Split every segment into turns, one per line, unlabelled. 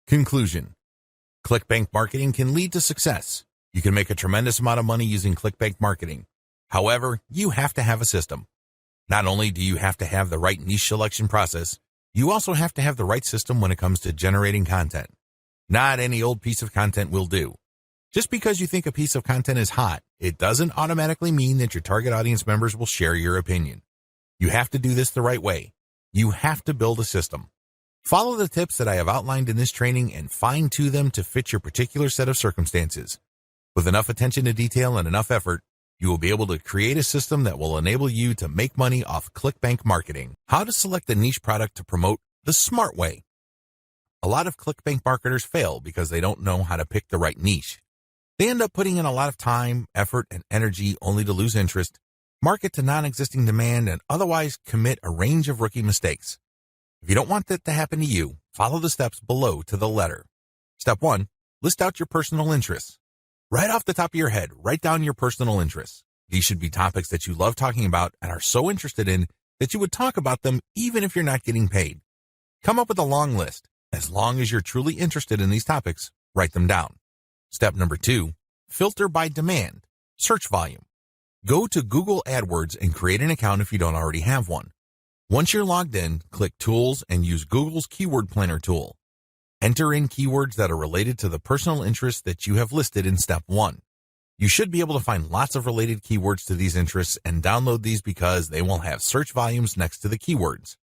Conclusion. ClickBank marketing can lead to success. You can make a tremendous amount of money using ClickBank marketing. However, you have to have a system. Not only do you have to have the right niche selection process, you also have to have the right system when it comes to generating content. Not any old piece of content will do. Just because you think a piece of content is hot, it doesn't automatically mean that your target audience members will share your opinion. You have to do this the right way. You have to build a system. Follow the tips that I have outlined in this training and fine-tune them to fit your particular set of circumstances. With enough attention to detail and enough effort, you will be able to create a system that will enable you to make money off ClickBank marketing. How to select a niche product to promote the smart way. A lot of ClickBank marketers fail because they don't know how to pick the right niche. They end up putting in a lot of time, effort, and energy only to lose interest, market to non-existing demand, and otherwise commit a range of rookie mistakes. If you don't want that to happen to you, follow the steps below to the letter. Step 1. List out your personal interests. Right off the top of your head, write down your personal interests. These should be topics that you love talking about and are so interested in that you would talk about them even if you're not getting paid. Come up with a long list. As long as you're truly interested in these topics, write them down. Step number 2, filter by demand, search volume. Go to Google AdWords and create an account if you don't already have one. Once you're logged in, click Tools and use Google's Keyword Planner tool. Enter in keywords that are related to the personal interests that you have listed in Step 1. You should be able to find lots of related keywords to these interests and download these because they will have search volumes next to the keywords.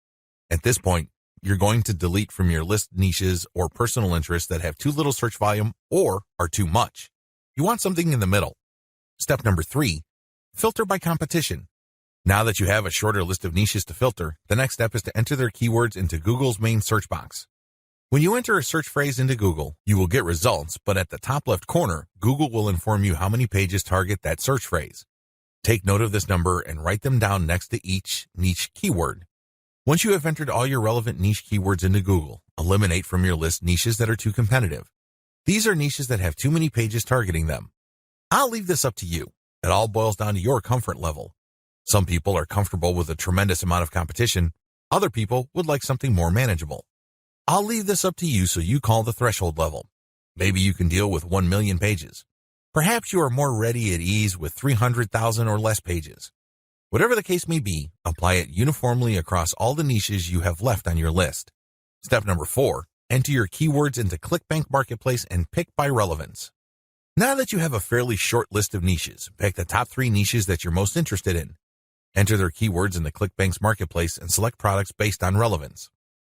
At this point, you're going to delete from your list niches or personal interests that have too little search volume or are too much. You want something in the middle. Step number 3, filter by competition. Now that you have a shorter list of niches to filter, the next step is to enter their keywords into Google's main search box. When you enter a search phrase into Google, you will get results, but at the top left corner, Google will inform you how many pages target that search phrase. Take note of this number and write them down next to each niche keyword. Once you have entered all your relevant niche keywords into Google, eliminate from your list niches that are too competitive. These are niches that have too many pages targeting them. I'll leave this up to you. It all boils down to your comfort level. Some people are comfortable with a tremendous amount of competition. Other people would like something more manageable. I'll leave this up to you so you call the threshold level. Maybe you can deal with 1 million pages. Perhaps you are more ready at ease with 300,000 or less pages. Whatever the case may be, apply it uniformly across all the niches you have left on your list. Step number 4, enter your keywords into ClickBank Marketplace and pick by relevance. Now that you have a fairly short list of niches, pick the top 3 niches that you're most interested in. Enter their keywords into ClickBank's Marketplace and select products based on relevance.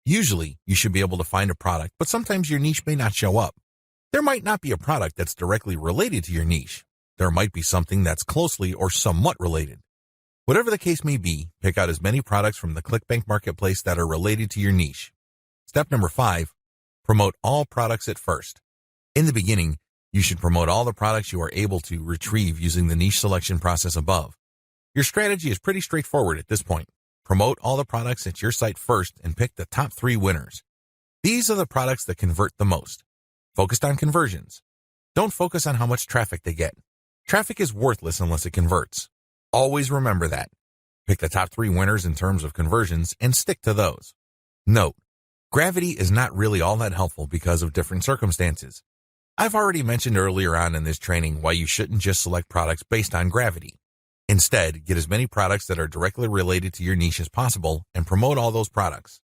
Usually, you should be able to find a product, but sometimes your niche may not show up. There might not be a product that's directly related to your niche. There might be something that's closely or somewhat related. Whatever the case may be, pick out as many products from the ClickBank Marketplace that are related to your niche. Step number 5, promote all products at first. In the beginning, you should promote all the products you are able to retrieve using the niche selection process above. Your strategy is pretty straightforward at this point. Promote all the products at your site first and pick the top 3 winners. These are the products that convert the most. Focus on conversions. Don't focus on how much traffic they get. Traffic is worthless unless it converts. Always remember that. Pick the top 3 winners in terms of conversions and stick to those. Note, gravity is not really all that helpful because of different circumstances. I've already mentioned earlier on in this training why you shouldn't just select products based on gravity. Instead, get as many products that are directly related to your niche as possible and promote all those products.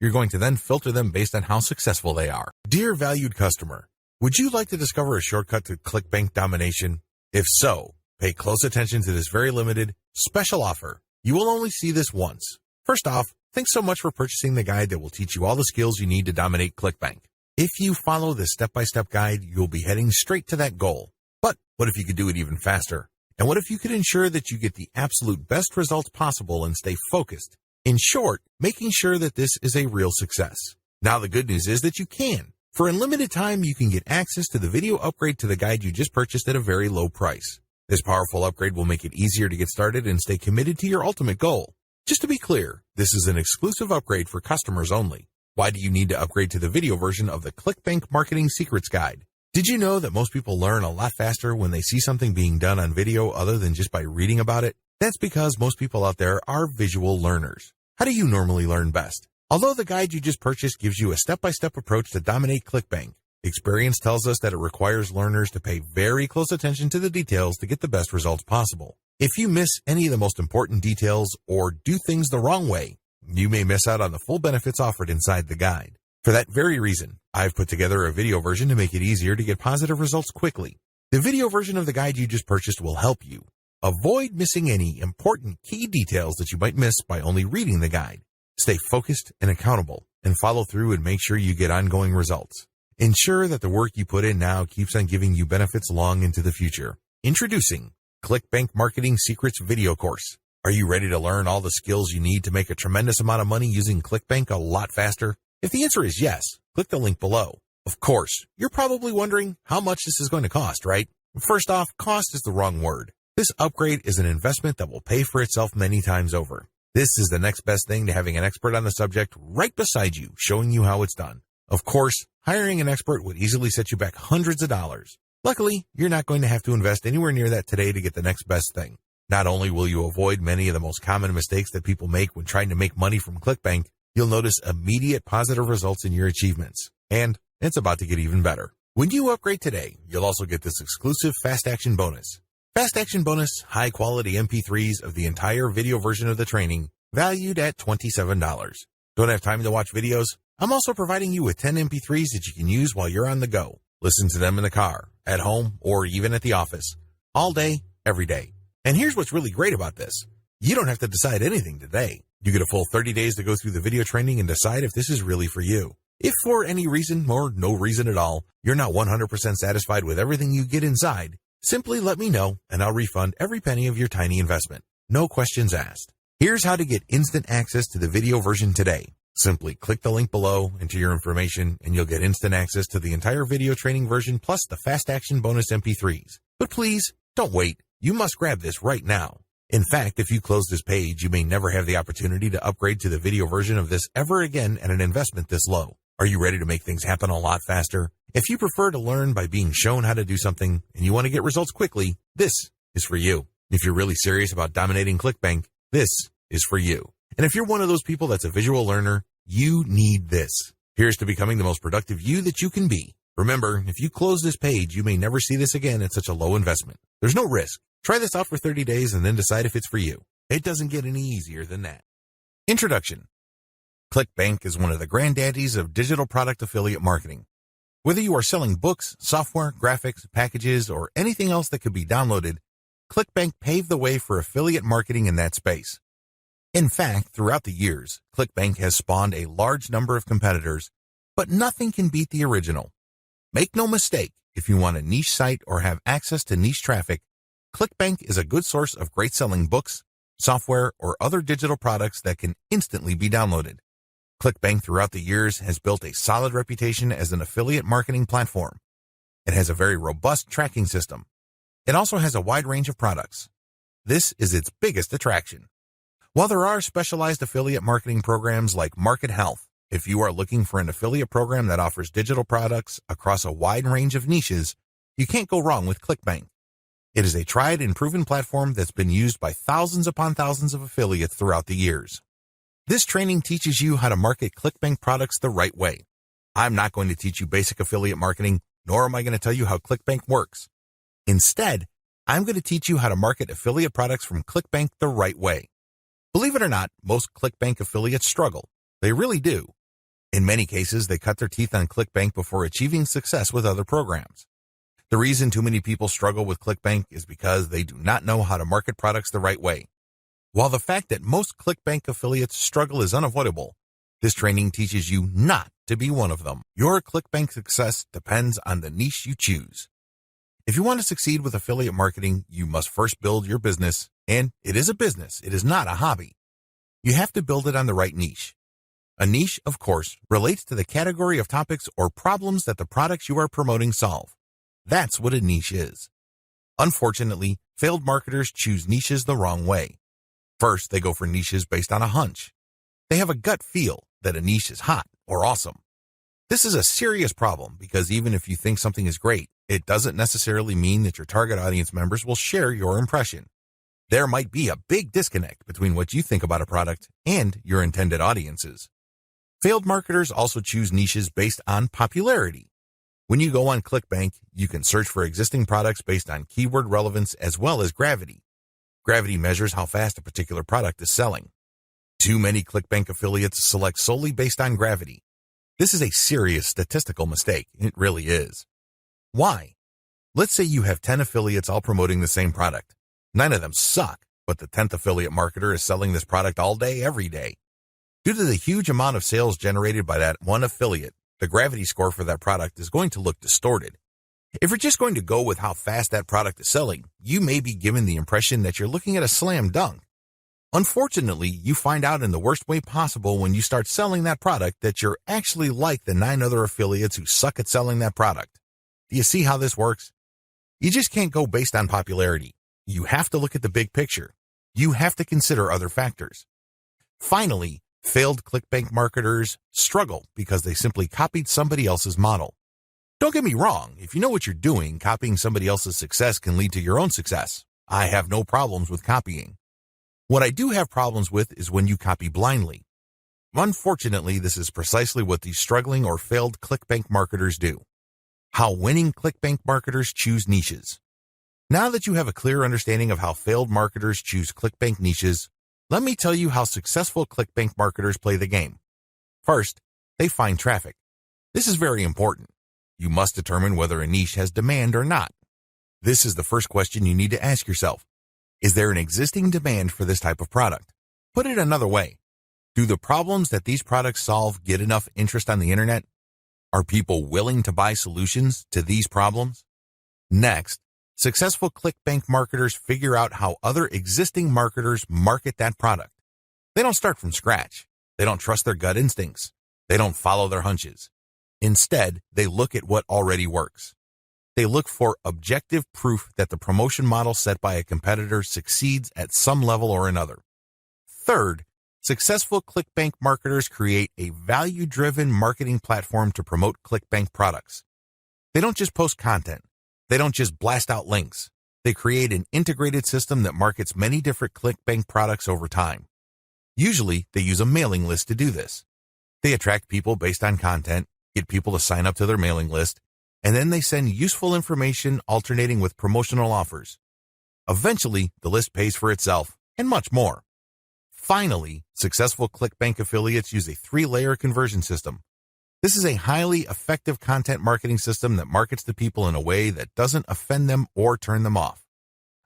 You're going to then filter them based on how successful they are. Dear valued customer, would you like to discover a shortcut to ClickBank domination? If so, pay close attention to this very limited, special offer. You will only see this once. First off, thanks so much for purchasing the guide that will teach you all the skills you need to dominate ClickBank. If you follow this step-by-step guide, you'll be heading straight to that goal. But what if you could do it even faster? And what if you could ensure that you get the absolute best results possible and stay focused? In short, making sure that this is a real success. Now the good news is that you can. For a limited time, you can get access to the video upgrade to the guide you just purchased at a very low price. This powerful upgrade will make it easier to get started and stay committed to your ultimate goal. Just to be clear, this is an exclusive upgrade for customers only. Why do you need to upgrade to the video version of the ClickBank Marketing Secrets Guide? Did you know that most people learn a lot faster when they see something being done on video other than just by reading about it? That's because most people out there are visual learners. How do you normally learn best? Although the guide you just purchased gives you a step-by-step approach to dominate ClickBank, experience tells us that it requires learners to pay very close attention to the details to get the best results possible. If you miss any of the most important details or do things the wrong way, you may miss out on the full benefits offered inside the guide. For that very reason, I've put together a video version to make it easier to get positive results quickly. The video version of the guide you just purchased will help you avoid missing any important key details that you might miss by only reading the guide. Stay focused and accountable, and follow through and make sure you get ongoing results. Ensure that the work you put in now keeps on giving you benefits long into the future. Introducing ClickBank Marketing Secrets video course. Are you ready to learn all the skills you need to make a tremendous amount of money using ClickBank a lot faster? If the answer is yes, click the link below. Of course, you're probably wondering how much this is going to cost, right? First off, cost is the wrong word. This upgrade is an investment that will pay for itself many times over. This is the next best thing to having an expert on the subject right beside you, showing you how it's done. Of course, hiring an expert would easily set you back hundreds of dollars. Luckily, you're not going to have to invest anywhere near that today to get the next best thing. Not only will you avoid many of the most common mistakes that people make when trying to make money from ClickBank, you'll notice immediate positive results in your achievements. And it's about to get even better. When you upgrade today, you'll also get this exclusive Fast Action bonus. Fast Action bonus, high-quality MP3s of the entire video version of the training, valued at $27. Don't have time to watch videos? I'm also providing you with 10 MP3s that you can use while you're on the go. Listen to them in the car, at home, or even at the office. All day, every day. And here's what's really great about this. You don't have to decide anything today. You get a full 30 days to go through the video training and decide if this is really for you. If for any reason, or no reason at all, you're not 100% satisfied with everything you get inside, simply let me know and I'll refund every penny of your tiny investment. No questions asked. Here's how to get instant access to the video version today. Simply click the link below, enter your information, and you'll get instant access to the entire video training version plus the Fast Action bonus MP3s. But please, don't wait. You must grab this right now. In fact, if you close this page, you may never have the opportunity to upgrade to the video version of this ever again at an investment this low. Are you ready to make things happen a lot faster? If you prefer to learn by being shown how to do something and you want to get results quickly, this is for you. If you're really serious about dominating ClickBank, this is for you. And if you're one of those people that's a visual learner, you need this. Here's to becoming the most productive you that you can be. Remember, if you close this page, you may never see this again at such a low investment. There's no risk. Try this out for 30 days and then decide if it's for you. It doesn't get any easier than that. Introduction. ClickBank is one of the granddaddies of digital product affiliate marketing. Whether you are selling books, software, graphics, packages, or anything else that could be downloaded, ClickBank paved the way for affiliate marketing in that space. In fact, throughout the years, ClickBank has spawned a large number of competitors, but nothing can beat the original. Make no mistake, if you want a niche site or have access to niche traffic, ClickBank is a good source of great selling books, software, or other digital products that can instantly be downloaded. ClickBank throughout the years has built a solid reputation as an affiliate marketing platform. It has a very robust tracking system. It also has a wide range of products. This is its biggest attraction. While there are specialized affiliate marketing programs like Market Health, if you are looking for an affiliate program that offers digital products across a wide range of niches, you can't go wrong with ClickBank. It is a tried and proven platform that's been used by thousands upon thousands of affiliates throughout the years. This training teaches you how to market ClickBank products the right way. I'm not going to teach you basic affiliate marketing, nor am I going to tell you how ClickBank works. Instead, I'm going to teach you how to market affiliate products from ClickBank the right way. Believe it or not, most ClickBank affiliates struggle. They really do. In many cases, they cut their teeth on ClickBank before achieving success with other programs. The reason too many people struggle with ClickBank is because they do not know how to market products the right way. While the fact that most ClickBank affiliates struggle is unavoidable, this training teaches you not to be one of them. Your ClickBank success depends on the niche you choose. If you want to succeed with affiliate marketing, you must first build your business, and it is a business, it is not a hobby. You have to build it on the right niche. A niche, of course, relates to the category of topics or problems that the products you are promoting solve. That's what a niche is. Unfortunately, failed marketers choose niches the wrong way. First, they go for niches based on a hunch. They have a gut feel that a niche is hot or awesome. This is a serious problem because even if you think something is great, it doesn't necessarily mean that your target audience members will share your impression. There might be a big disconnect between what you think about a product and your intended audiences. Failed marketers also choose niches based on popularity. When you go on ClickBank, you can search for existing products based on keyword relevance as well as gravity. Gravity measures how fast a particular product is selling. Too many ClickBank affiliates select solely based on gravity. This is a serious statistical mistake. It really is. Why? Let's say you have 10 affiliates all promoting the same product. 9 of them suck, but the 10th affiliate marketer is selling this product all day, every day. Due to the huge amount of sales generated by that one affiliate, the gravity score for that product is going to look distorted. If you're just going to go with how fast that product is selling, you may be given the impression that you're looking at a slam dunk. Unfortunately, you find out in the worst way possible when you start selling that product that you're actually like the 9 other affiliates who suck at selling that product. Do you see how this works? You just can't go based on popularity. You have to look at the big picture. You have to consider other factors. Finally, failed ClickBank marketers struggle because they simply copied somebody else's model. Don't get me wrong, if you know what you're doing, copying somebody else's success can lead to your own success. I have no problems with copying. What I do have problems with is when you copy blindly. Unfortunately, this is precisely what these struggling or failed ClickBank marketers do. How winning ClickBank marketers choose niches. Now that you have a clear understanding of how failed marketers choose ClickBank niches, let me tell you how successful ClickBank marketers play the game. First, they find traffic. This is very important. You must determine whether a niche has demand or not. This is the first question you need to ask yourself. Is there an existing demand for this type of product? Put it another way. Do the problems that these products solve get enough interest on the internet? Are people willing to buy solutions to these problems? Next, successful ClickBank marketers figure out how other existing marketers market that product. They don't start from scratch. They don't trust their gut instincts. They don't follow their hunches. Instead, they look at what already works. They look for objective proof that the promotion model set by a competitor succeeds at some level or another. Third, successful ClickBank marketers create a value-driven marketing platform to promote ClickBank products. They don't just post content. They don't just blast out links. They create an integrated system that markets many different ClickBank products over time. Usually, they use a mailing list to do this. They attract people based on content, get people to sign up to their mailing list, and then they send useful information alternating with promotional offers. Eventually, the list pays for itself, and much more. Finally, successful ClickBank affiliates use a 3-layer conversion system. This is a highly effective content marketing system that markets to people in a way that doesn't offend them or turn them off.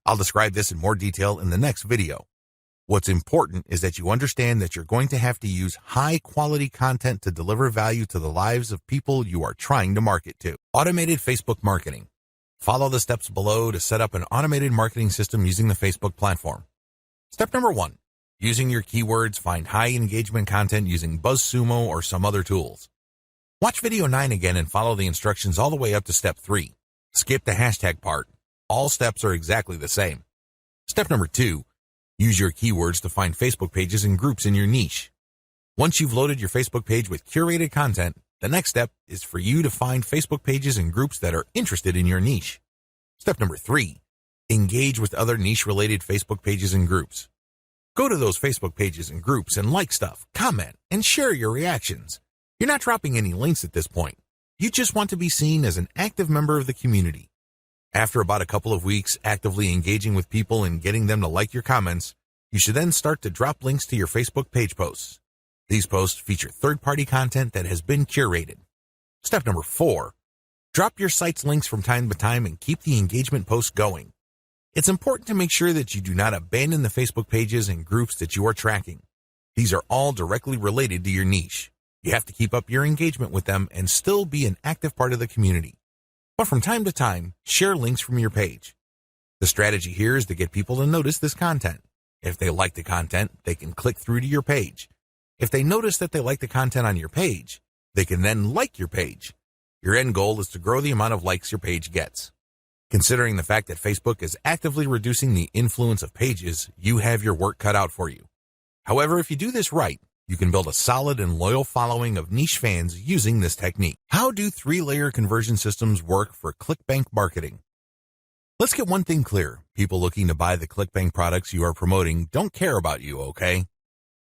I'll describe this in more detail in the next video. What's important is that you understand that you're going to have to use high-quality content to deliver value to the lives of people you are trying to market to. Automated Facebook marketing. Follow the steps below to set up an automated marketing system using the Facebook platform. Step number 1. Using your keywords, find high-engagement content using BuzzSumo or some other tools. Watch video 9 again and follow the instructions all the way up to step 3. Skip the hashtag part. All steps are exactly the same. Step number 2. Use your keywords to find Facebook pages and groups in your niche. Once you've loaded your Facebook page with curated content, the next step is for you to find Facebook pages and groups that are interested in your niche. Step number 3. Engage with other niche-related Facebook pages and groups. Go to those Facebook pages and groups and like stuff, comment, and share your reactions. You're not dropping any links at this point. You just want to be seen as an active member of the community. After about a couple of weeks actively engaging with people and getting them to like your comments, you should then start to drop links to your Facebook page posts. These posts feature third-party content that has been curated. Step number 4. Drop your site's links from time to time and keep the engagement posts going. It's important to make sure that you do not abandon the Facebook pages and groups that you are tracking. These are all directly related to your niche. You have to keep up your engagement with them and still be an active part of the community. But from time to time, share links from your page. The strategy here is to get people to notice this content. If they like the content, they can click through to your page. If they notice that they like the content on your page, they can then like your page. Your end goal is to grow the amount of likes your page gets. Considering the fact that Facebook is actively reducing the influence of pages, you have your work cut out for you. However, if you do this right, you can build a solid and loyal following of niche fans using this technique. How do 3-layer conversion systems work for ClickBank marketing? Let's get one thing clear. People looking to buy the ClickBank products you are promoting don't care about you, okay?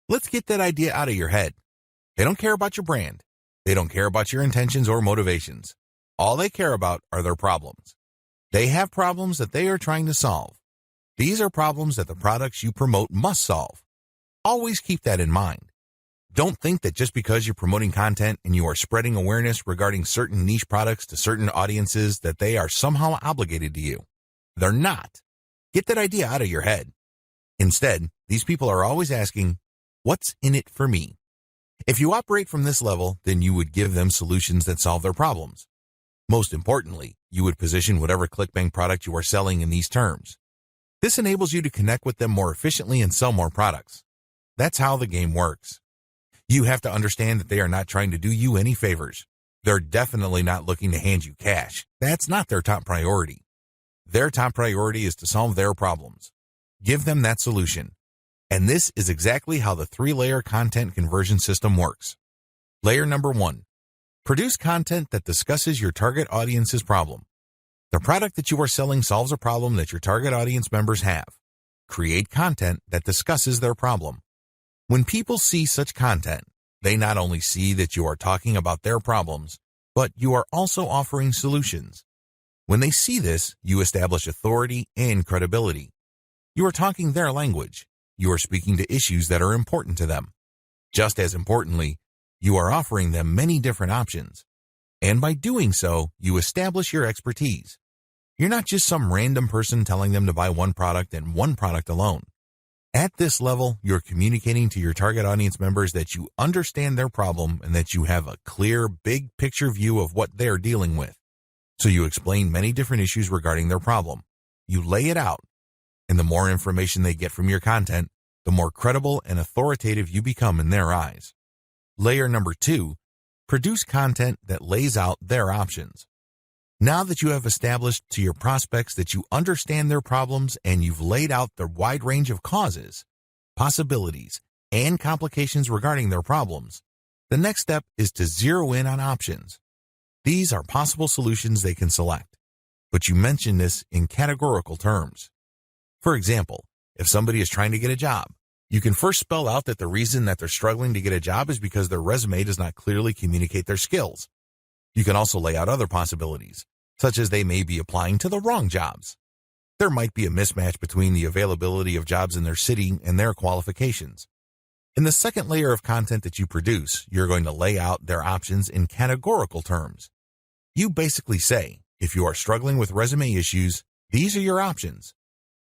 Let's get that idea out of your head. They don't care about your brand. They don't care about your intentions or motivations. All they care about are their problems. They have problems that they are trying to solve. These are problems that the products you promote must solve. Always keep that in mind. Don't think that just because you're promoting content and you are spreading awareness regarding certain niche products to certain audiences that they are somehow obligated to you. They're not. Get that idea out of your head. Instead, these people are always asking, what's in it for me? If you operate from this level, then you would give them solutions that solve their problems. Most importantly, you would position whatever ClickBank product you are selling in these terms. This enables you to connect with them more efficiently and sell more products. That's how the game works. You have to understand that they are not trying to do you any favors. They're definitely not looking to hand you cash. That's not their top priority. Their top priority is to solve their problems. Give them that solution. And this is exactly how the 3-layer content conversion system works. Layer number 1. Produce content that discusses your target audience's problem. The product that you are selling solves a problem that your target audience members have. Create content that discusses their problem. When people see such content, they not only see that you are talking about their problems, but you are also offering solutions. When they see this, you establish authority and credibility. You are talking their language. You are speaking to issues that are important to them. Just as importantly, you are offering them many different options. And by doing so, you establish your expertise. You're not just some random person telling them to buy one product and one product alone. At this level, you're communicating to your target audience members that you understand their problem and that you have a clear, big picture view of what they're dealing with. So you explain many different issues regarding their problem. You lay it out. And the more information they get from your content, the more credible and authoritative you become in their eyes. Layer number 2, produce content that lays out their options. Now that you have established to your prospects that you understand their problems and you've laid out the wide range of causes, possibilities, and complications regarding their problems, the next step is to zero in on options. These are possible solutions they can select, but you mention this in categorical terms. For example, if somebody is trying to get a job, you can first spell out that the reason that they're struggling to get a job is because their resume does not clearly communicate their skills. You can also lay out other possibilities, such as they may be applying to the wrong jobs. There might be a mismatch between the availability of jobs in their city and their qualifications. In the second layer of content that you produce, you're going to lay out their options in categorical terms. You basically say, if you are struggling with resume issues, these are your options.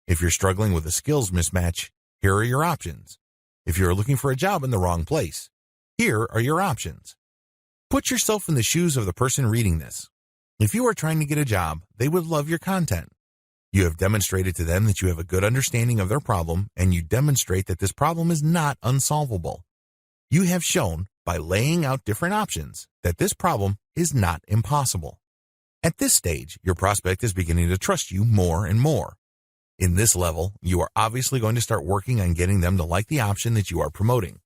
If you're struggling with a skills mismatch, here are your options. If you're looking for a job in the wrong place, here are your options. Put yourself in the shoes of the person reading this. If you are trying to get a job, they would love your content. You have demonstrated to them that you have a good understanding of their problem, and you demonstrate that this problem is not unsolvable. You have shown, by laying out different options, that this problem is not impossible. At this stage, your prospect is beginning to trust you more and more. In this level, you are obviously going to start working on getting them to like the option that you are promoting.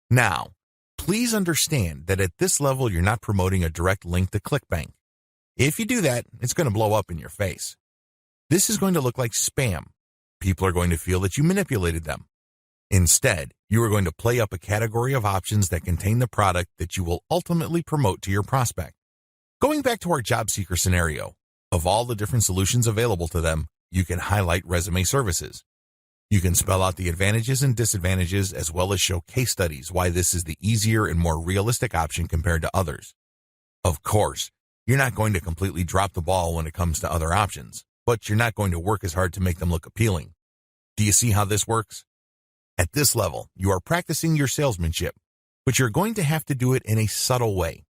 Now, please understand that at this level, you're not promoting a direct link to ClickBank. If you do that, it's going to blow up in your face. This is going to look like spam. People are going to feel that you manipulated them. Instead, you are going to play up a category of options that contain the product that you will ultimately promote to your prospect. Going back to our job seeker scenario, of all the different solutions available to them, you can highlight resume services. You can spell out the advantages and disadvantages as well as show case studies why this is the easier and more realistic option compared to others. Of course, you're not going to completely drop the ball when it comes to other options, but you're not going to work as hard to make them look appealing. Do you see how this works? At this level, you are practicing your salesmanship, but you're going to have to do it in a subtle way.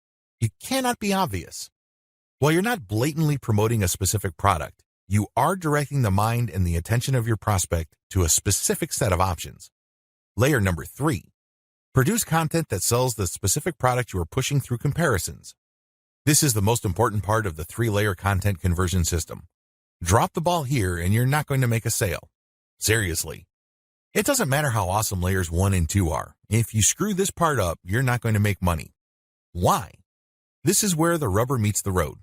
You cannot be obvious. While you're not blatantly promoting a specific product, you are directing the mind and the attention of your prospect to a specific set of options. Layer number 3, produce content that sells the specific product you are pushing through comparisons. This is the most important part of the 3-layer content conversion system. Drop the ball here and you're not going to make a sale. Seriously. It doesn't matter how awesome layers 1 and 2 are. If you screw this part up, you're not going to make money. Why? This is where the rubber meets the road.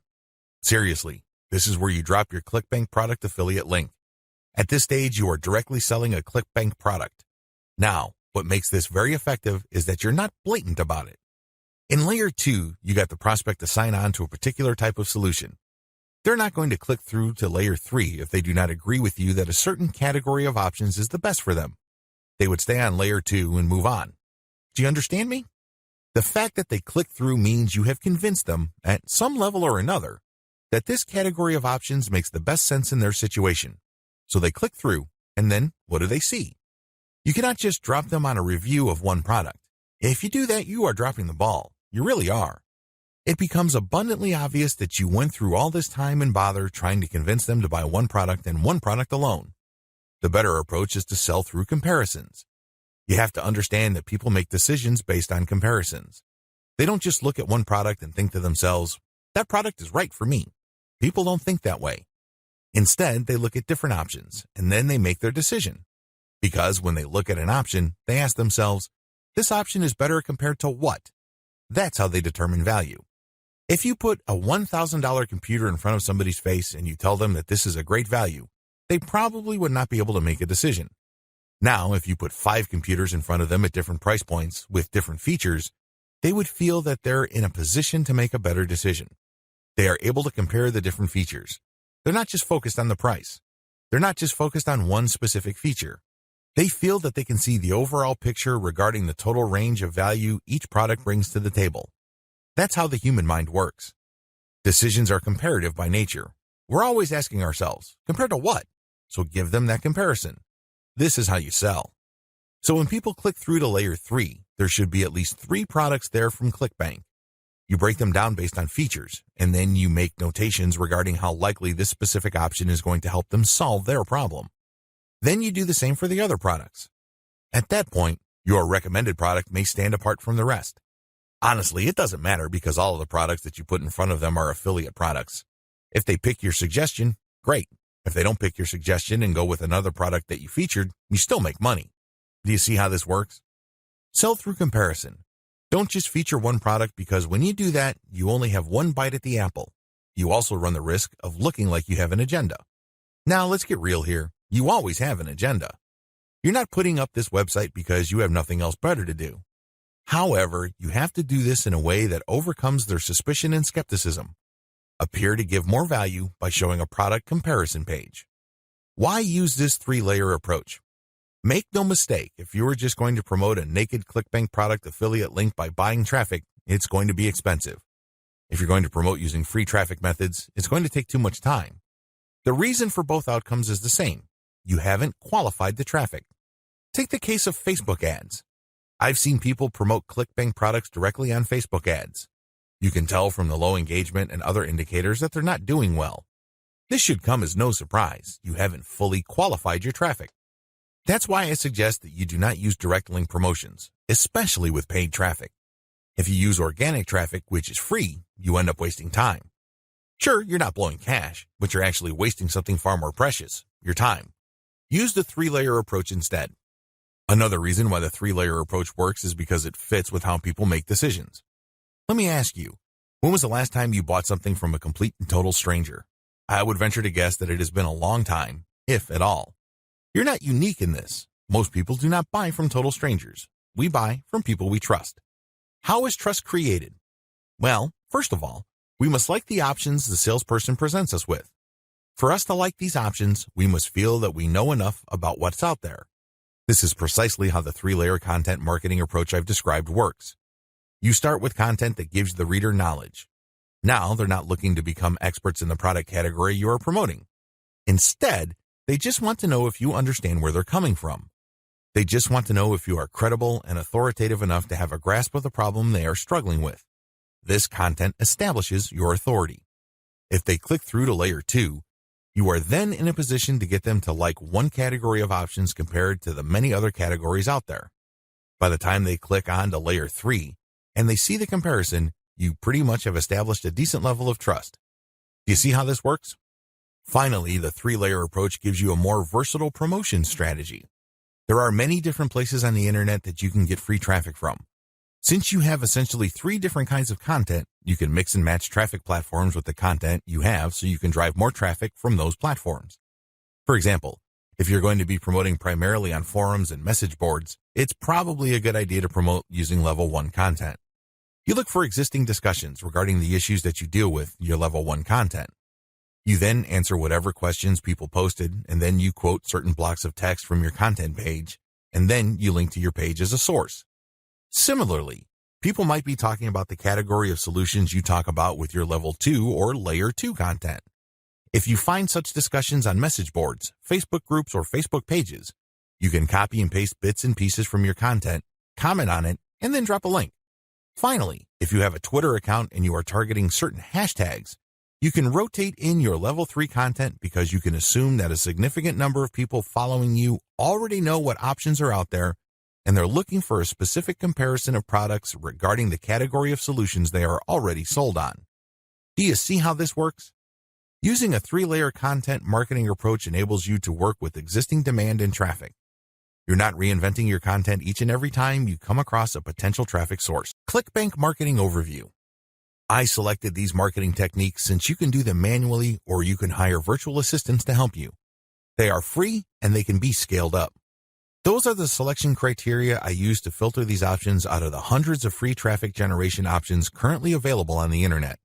Seriously. This is where you drop your ClickBank product affiliate link. At this stage, you are directly selling a ClickBank product. Now, what makes this very effective is that you're not blatant about it. In layer 2, you got the prospect to sign on to a particular type of solution. They're not going to click through to layer 3 if they do not agree with you that a certain category of options is the best for them. They would stay on layer 2 and move on. Do you understand me? The fact that they click through means you have convinced them, at some level or another, that this category of options makes the best sense in their situation. So they click through, and then what do they see? You cannot just drop them on a review of one product. If you do that, you are dropping the ball. You really are. It becomes abundantly obvious that you went through all this time and bother trying to convince them to buy one product and one product alone. The better approach is to sell through comparisons. You have to understand that people make decisions based on comparisons. They don't just look at one product and think to themselves, that product is right for me. People don't think that way. Instead, they look at different options, and then they make their decision. Because when they look at an option, they ask themselves, this option is better compared to what? That's how they determine value. If you put a $1,000 computer in front of somebody's face and you tell them that this is a great value, they probably would not be able to make a decision. Now, if you put 5 computers in front of them at different price points with different features, they would feel that they're in a position to make a better decision. They are able to compare the different features. They're not just focused on the price. They're not just focused on one specific feature. They feel that they can see the overall picture regarding the total range of value each product brings to the table. That's how the human mind works. Decisions are comparative by nature. We're always asking ourselves, compared to what? So give them that comparison. This is how you sell. So when people click through to layer 3, there should be at least 3 products there from ClickBank. You break them down based on features, and then you make notations regarding how likely this specific option is going to help them solve their problem. Then you do the same for the other products. At that point, your recommended product may stand apart from the rest. Honestly, it doesn't matter because all of the products that you put in front of them are affiliate products. If they pick your suggestion, great. If they don't pick your suggestion and go with another product that you featured, you still make money. Do you see how this works? Sell through comparison. Don't just feature one product because when you do that, you only have one bite at the apple. You also run the risk of looking like you have an agenda. Now, let's get real here. You always have an agenda. You're not putting up this website because you have nothing else better to do. However, you have to do this in a way that overcomes their suspicion and skepticism. Appear to give more value by showing a product comparison page. Why use this 3-layer approach? Make no mistake, if you are just going to promote a naked ClickBank product affiliate link by buying traffic, it's going to be expensive. If you're going to promote using free traffic methods, it's going to take too much time. The reason for both outcomes is the same. You haven't qualified the traffic. Take the case of Facebook ads. I've seen people promote ClickBank products directly on Facebook ads. You can tell from the low engagement and other indicators that they're not doing well. This should come as no surprise. You haven't fully qualified your traffic. That's why I suggest that you do not use direct link promotions, especially with paid traffic. If you use organic traffic, which is free, you end up wasting time. Sure, you're not blowing cash, but you're actually wasting something far more precious, your time. Use the 3-layer approach instead. Another reason why the 3-layer approach works is because it fits with how people make decisions. Let me ask you, when was the last time you bought something from a complete and total stranger? I would venture to guess that it has been a long time, if at all. You're not unique in this. Most people do not buy from total strangers. We buy from people we trust. How is trust created? Well, first of all, we must like the options the salesperson presents us with. For us to like these options, we must feel that we know enough about what's out there. This is precisely how the 3-layer content marketing approach I've described works. You start with content that gives the reader knowledge. Now they're not looking to become experts in the product category you are promoting. Instead, they just want to know if you understand where they're coming from. They just want to know if you are credible and authoritative enough to have a grasp of the problem they are struggling with. This content establishes your authority. If they click through to layer 2, you are then in a position to get them to like one category of options compared to the many other categories out there. By the time they click on to layer 3 and they see the comparison, you pretty much have established a decent level of trust. Do you see how this works? Finally, the 3-layer approach gives you a more versatile promotion strategy. There are many different places on the internet that you can get free traffic from. Since you have essentially 3 different kinds of content, you can mix and match traffic platforms with the content you have so you can drive more traffic from those platforms. For example, if you're going to be promoting primarily on forums and message boards, it's probably a good idea to promote using level 1 content. You look for existing discussions regarding the issues that you deal with your level 1 content. You then answer whatever questions people posted, and then you quote certain blocks of text from your content page, and then you link to your page as a source. Similarly, people might be talking about the category of solutions you talk about with your level 2 or layer 2 content. If you find such discussions on message boards, Facebook groups, or Facebook pages, you can copy and paste bits and pieces from your content, comment on it, and then drop a link. Finally, if you have a Twitter account and you are targeting certain hashtags, you can rotate in your level 3 content because you can assume that a significant number of people following you already know what options are out there, and they're looking for a specific comparison of products regarding the category of solutions they are already sold on. Do you see how this works? Using a 3-layer content marketing approach enables you to work with existing demand and traffic. You're not reinventing your content each and every time you come across a potential traffic source. ClickBank Marketing Overview. I selected these marketing techniques since you can do them manually or you can hire virtual assistants to help you. They are free and they can be scaled up. Those are the selection criteria I use to filter these options out of the hundreds of free traffic generation options currently available on the internet.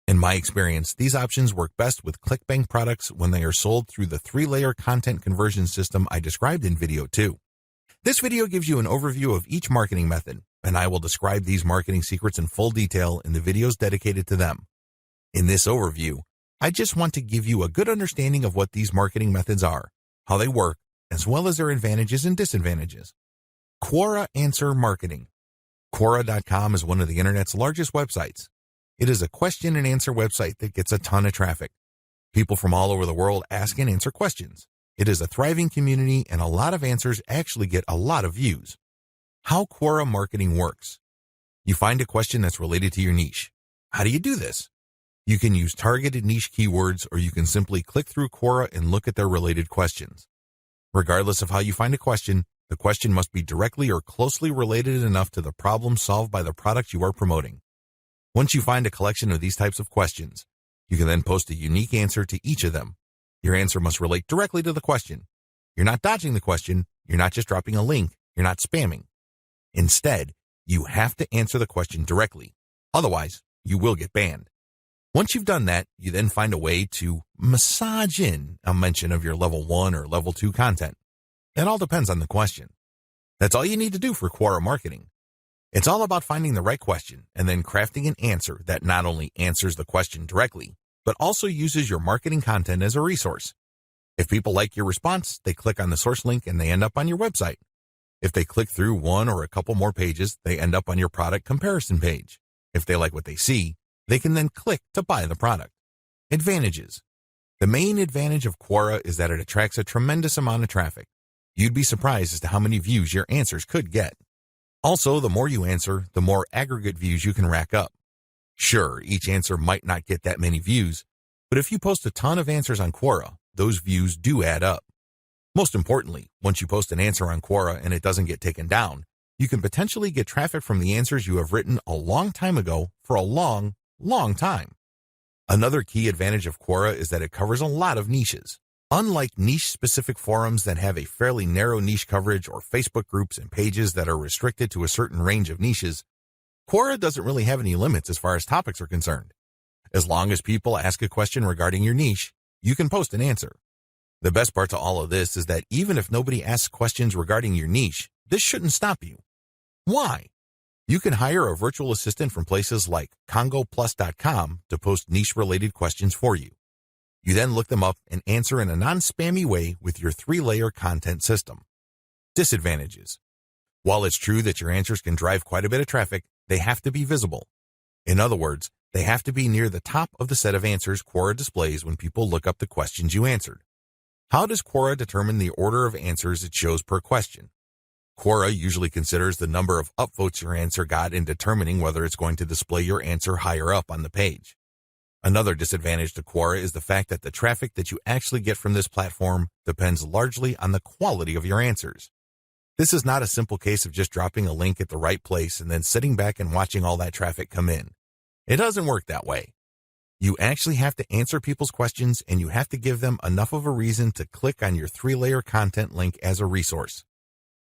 In my experience, these options work best with ClickBank products when they are sold through the 3-layer content conversion system I described in video 2. This video gives you an overview of each marketing method, and I will describe these marketing secrets in full detail in the videos dedicated to them. In this overview, I just want to give you a good understanding of what these marketing methods are, how they work, as well as their advantages and disadvantages. Quora Answer Marketing. Quora.com is one of the internet's largest websites. It is a question and answer website that gets a ton of traffic. People from all over the world ask and answer questions. It is a thriving community, and a lot of answers actually get a lot of views. How Quora marketing works. You find a question that's related to your niche. How do you do this? You can use targeted niche keywords, or you can simply click through Quora and look at their related questions. Regardless of how you find a question, the question must be directly or closely related enough to the problem solved by the product you are promoting. Once you find a collection of these types of questions, you can then post a unique answer to each of them. Your answer must relate directly to the question. You're not dodging the question. You're not just dropping a link. You're not spamming. Instead, you have to answer the question directly. Otherwise, you will get banned. Once you've done that, you then find a way to massage in a mention of your level 1 or level 2 content. It all depends on the question. That's all you need to do for Quora marketing. It's all about finding the right question and then crafting an answer that not only answers the question directly, but also uses your marketing content as a resource. If people like your response, they click on the source link and they end up on your website. If they click through one or a couple more pages, they end up on your product comparison page. If they like what they see, they can then click to buy the product. Advantages. The main advantage of Quora is that it attracts a tremendous amount of traffic. You'd be surprised as to how many views your answers could get. Also, the more you answer, the more aggregate views you can rack up. Sure, each answer might not get that many views, but if you post a ton of answers on Quora, those views do add up. Most importantly, once you post an answer on Quora and it doesn't get taken down, you can potentially get traffic from the answers you have written a long time ago for a long time. Another key advantage of Quora is that it covers a lot of niches. Unlike niche-specific forums that have a fairly narrow niche coverage or Facebook groups and pages that are restricted to a certain range of niches, Quora doesn't really have any limits as far as topics are concerned. As long as people ask a question regarding your niche, you can post an answer. The best part to all of this is that even if nobody asks questions regarding your niche, this shouldn't stop you. Why? You can hire a virtual assistant from places like congoplus.com to post niche-related questions for you. You then look them up and answer in a non-spammy way with your 3-layer content system. Disadvantages. While it's true that your answers can drive quite a bit of traffic, they have to be visible. In other words, they have to be near the top of the set of answers Quora displays when people look up the questions you answered. How does Quora determine the order of answers it shows per question? Quora usually considers the number of upvotes your answer got in determining whether it's going to display your answer higher up on the page. Another disadvantage to Quora is the fact that the traffic that you actually get from this platform depends largely on the quality of your answers. This is not a simple case of just dropping a link at the right place and then sitting back and watching all that traffic come in. It doesn't work that way. You actually have to answer people's questions, and you have to give them enough of a reason to click on your 3-layer content link as a resource.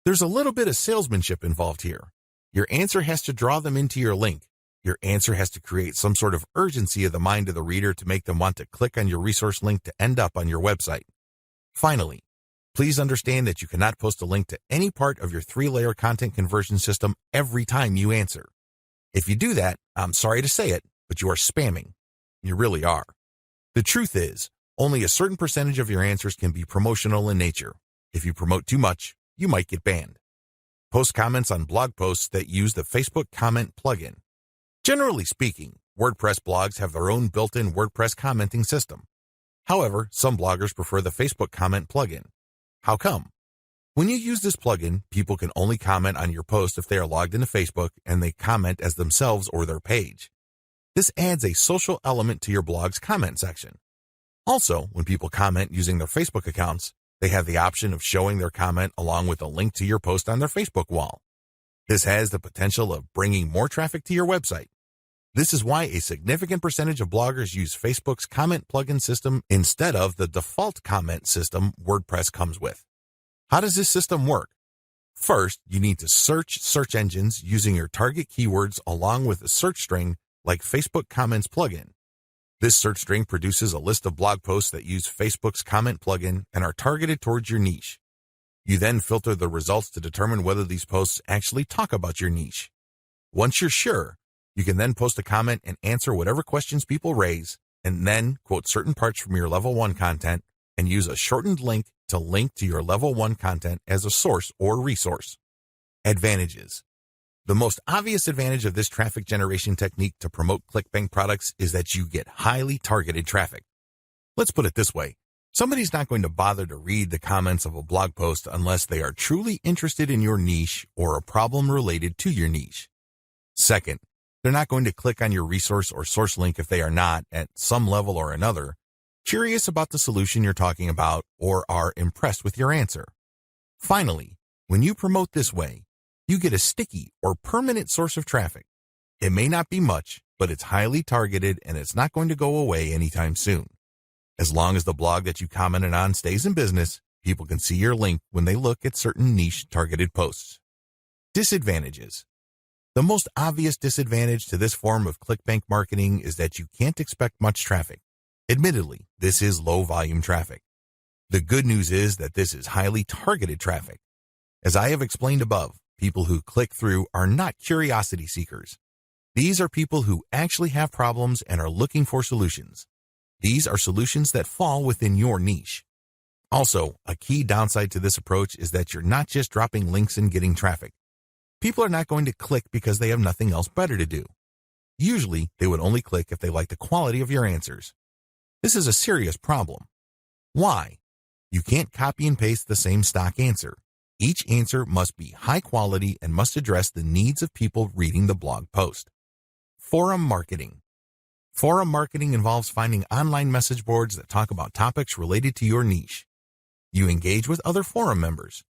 There's a little bit of salesmanship involved here. Your answer has to draw them into your link. Your answer has to create some sort of urgency of the mind of the reader to make them want to click on your resource link to end up on your website. Finally, please understand that you cannot post a link to any part of your 3-layer content conversion system every time you answer. If you do that, I'm sorry to say it, but you are spamming. You really are. The truth is, only a certain percentage of your answers can be promotional in nature. If you promote too much, you might get banned. Post comments on blog posts that use the Facebook comment plugin. Generally speaking, WordPress blogs have their own built-in WordPress commenting system. However, some bloggers prefer the Facebook comment plugin. How come? When you use this plugin, people can only comment on your post if they are logged into Facebook and they comment as themselves or their page. This adds a social element to your blog's comment section. Also, when people comment using their Facebook accounts, they have the option of showing their comment along with a link to your post on their Facebook wall. This has the potential of bringing more traffic to your website. This is why a significant percentage of bloggers use Facebook's comment plugin system instead of the default comment system WordPress comes with. How does this system work? First, you need to search search engines using your target keywords along with a search string like Facebook Comments plugin. This search string produces a list of blog posts that use Facebook's comment plugin and are targeted towards your niche. You then filter the results to determine whether these posts actually talk about your niche. Once you're sure, you can then post a comment and answer whatever questions people raise, and then quote certain parts from your level 1 content and use a shortened link to link to your level 1 content as a source or resource. Advantages. The most obvious advantage of this traffic generation technique to promote ClickBank products is that you get highly targeted traffic. Let's put it this way. Somebody's not going to bother to read the comments of a blog post unless they are truly interested in your niche or a problem related to your niche. Second, they're not going to click on your resource or source link if they are not, at some level or another, curious about the solution you're talking about or are impressed with your answer. Finally, when you promote this way, you get a sticky or permanent source of traffic. It may not be much, but it's highly targeted and it's not going to go away anytime soon. As long as the blog that you commented on stays in business, people can see your link when they look at certain niche targeted posts. Disadvantages. The most obvious disadvantage to this form of ClickBank marketing is that you can't expect much traffic. Admittedly, this is low volume traffic. The good news is that this is highly targeted traffic. As I have explained above, people who click through are not curiosity seekers. These are people who actually have problems and are looking for solutions. These are solutions that fall within your niche. Also, a key downside to this approach is that you're not just dropping links and getting traffic. People are not going to click because they have nothing else better to do. Usually, they would only click if they like the quality of your answers. This is a serious problem. Why? You can't copy and paste the same stock answer. Each answer must be high quality and must address the needs of people reading the blog post. Forum marketing. Forum marketing involves finding online message boards that talk about topics related to your niche. You engage with other forum members.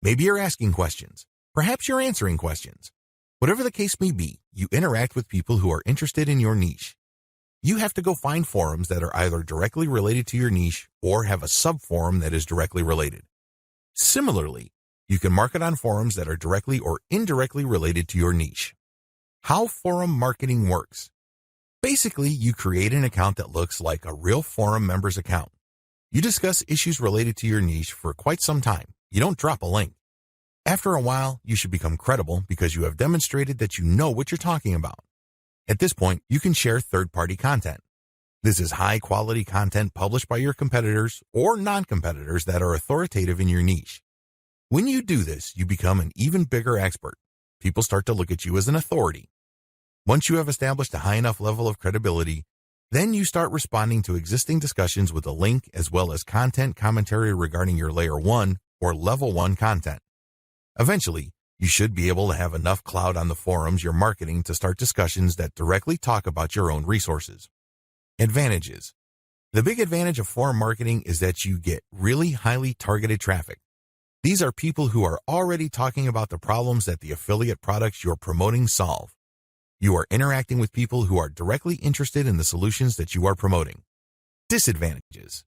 Maybe you're asking questions. Perhaps you're answering questions. Whatever the case may be, you interact with people who are interested in your niche. You have to go find forums that are either directly related to your niche or have a sub-forum that is directly related. Similarly, you can market on forums that are directly or indirectly related to your niche. How forum marketing works. Basically, you create an account that looks like a real forum member's account. You discuss issues related to your niche for quite some time. You don't drop a link. After a while, you should become credible because you have demonstrated that you know what you're talking about. At this point, you can share third-party content. This is high-quality content published by your competitors or non-competitors that are authoritative in your niche. When you do this, you become an even bigger expert. People start to look at you as an authority. Once you have established a high enough level of credibility, then you start responding to existing discussions with a link as well as content commentary regarding your Layer 1 or Level 1 content. Eventually, you should be able to have enough clout on the forums you're marketing to start discussions that directly talk about your own resources. Advantages. The big advantage of forum marketing is that you get really highly targeted traffic. These are people who are already talking about the problems that the affiliate products you're promoting solve. You are interacting with people who are directly interested in the solutions that you are promoting. Disadvantages.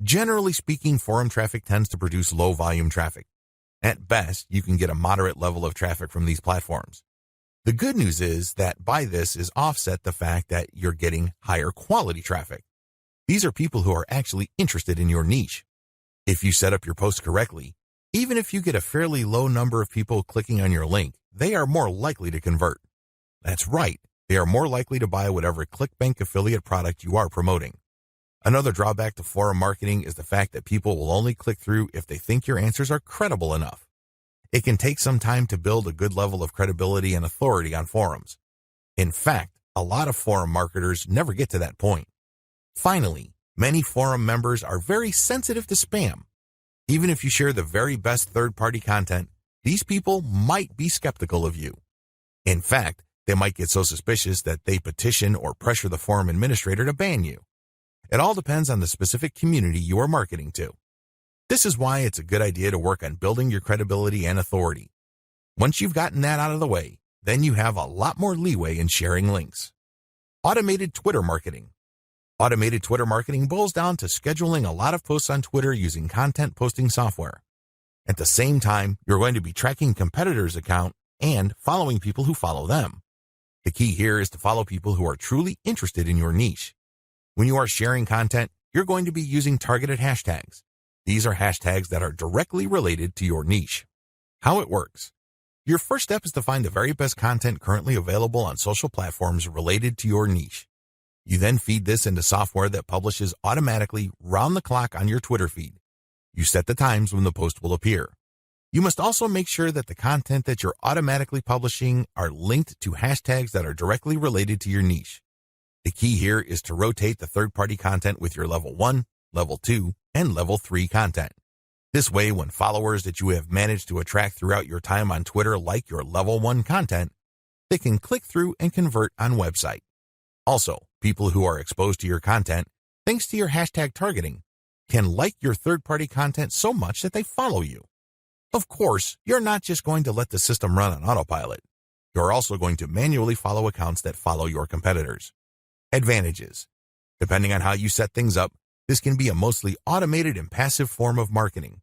Generally speaking, forum traffic tends to produce low volume traffic. At best, you can get a moderate level of traffic from these platforms. The good news is that by this is offset the fact that you're getting higher quality traffic. These are people who are actually interested in your niche. If you set up your post correctly, even if you get a fairly low number of people clicking on your link, they are more likely to convert. That's right, they are more likely to buy whatever ClickBank affiliate product you are promoting. Another drawback to forum marketing is the fact that people will only click through if they think your answers are credible enough. It can take some time to build a good level of credibility and authority on forums. In fact, a lot of forum marketers never get to that point. Finally, many forum members are very sensitive to spam. Even if you share the very best third-party content, these people might be skeptical of you. In fact, they might get so suspicious that they petition or pressure the forum administrator to ban you. It all depends on the specific community you are marketing to. This is why it's a good idea to work on building your credibility and authority. Once you've gotten that out of the way, then you have a lot more leeway in sharing links. Automated Twitter marketing. Automated Twitter marketing boils down to scheduling a lot of posts on Twitter using content posting software. At the same time, you're going to be tracking competitors' account and following people who follow them. The key here is to follow people who are truly interested in your niche. When you are sharing content, you're going to be using targeted hashtags. These are hashtags that are directly related to your niche. How it works. Your first step is to find the very best content currently available on social platforms related to your niche. You then feed this into software that publishes automatically round the clock on your Twitter feed. You set the times when the post will appear. You must also make sure that the content that you're automatically publishing are linked to hashtags that are directly related to your niche. The key here is to rotate the third-party content with your level 1, level 2, and level 3 content. This way, when followers that you have managed to attract throughout your time on Twitter like your level 1 content, they can click through and convert on website. Also, people who are exposed to your content, thanks to your hashtag targeting, can like your third-party content so much that they follow you. Of course, you're not just going to let the system run on autopilot. You're also going to manually follow accounts that follow your competitors. Advantages. Depending on how you set things up, this can be a mostly automated and passive form of marketing.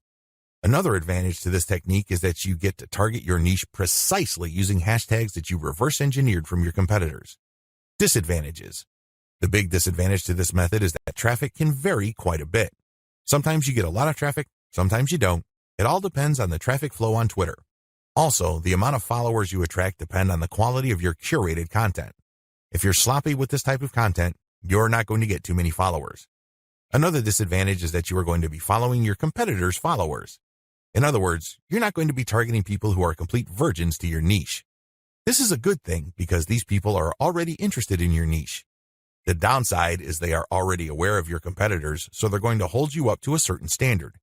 Another advantage to this technique is that you get to target your niche precisely using hashtags that you reverse engineered from your competitors. Disadvantages. The big disadvantage to this method is that traffic can vary quite a bit. Sometimes you get a lot of traffic, sometimes you don't. It all depends on the traffic flow on Twitter. Also, the amount of followers you attract depend on the quality of your curated content. If you're sloppy with this type of content, you're not going to get too many followers. Another disadvantage is that you are going to be following your competitors' followers. In other words, you're not going to be targeting people who are complete virgins to your niche. This is a good thing because these people are already interested in your niche. The downside is they are already aware of your competitors, so they're going to hold you up to a certain standard.